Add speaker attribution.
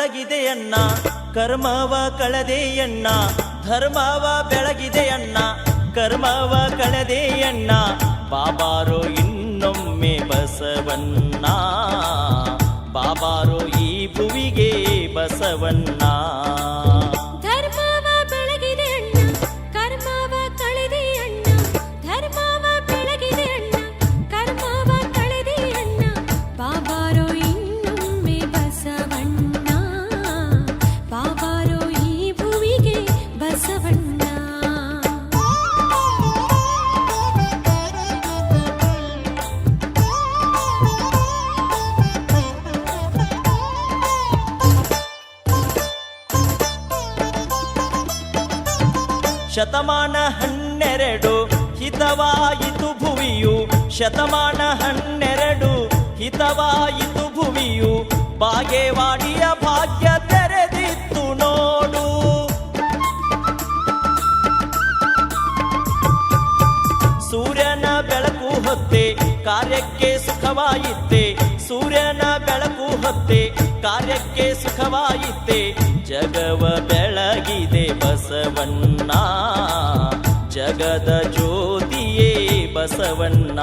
Speaker 1: ಬೆಳಗಿದೆಯಣ್ಣ ಕರ್ಮವ ಕಳೆದೆಯಣ್ಣ ಧರ್ಮವ ಬೆಳಗಿದೆಯಣ್ಣ ಕರ್ಮವ ಕಳೆದೆಯಣ್ಣ ಬಾಬಾರೋ ಇನ್ನೊಮ್ಮೆ ಬಸವಣ್ಣ ಬಾಬಾರೋ ಈ ಭುವಿಗೆ ಬಸವಣ್ಣ ಶತಮಾನ 12 ಹಿತವಾಯಿತು ಭುವಿಯು ಶತಮಾನ 12 ಹಿತವಾಯಿತು ಭುವಿಯು ಬಾಗೇವಾಡಿಯ ಭಾಗ್ಯ ತೆರೆದಿತ್ತು ನೋಡು ಸೂರ್ಯನ ಬೆಳಕು ಹೊತ್ತೆ ಕಾರ್ಯಕ್ಕೆ ಸುಖವಾಯಿತೆ ಸೂರ್ಯನ ಬೆಳಕು ಹೊತ್ತೆ ಕಾರ್ಯಕ್ಕೆ ಸುಖವಾಯಿತೆ ಜಗವ ಬೆಳಗಿದೆ ಬಸವಣ್ಣ ಜಗದ ಜ್ಯೋತಿಯೇ ಬಸವಣ್ಣ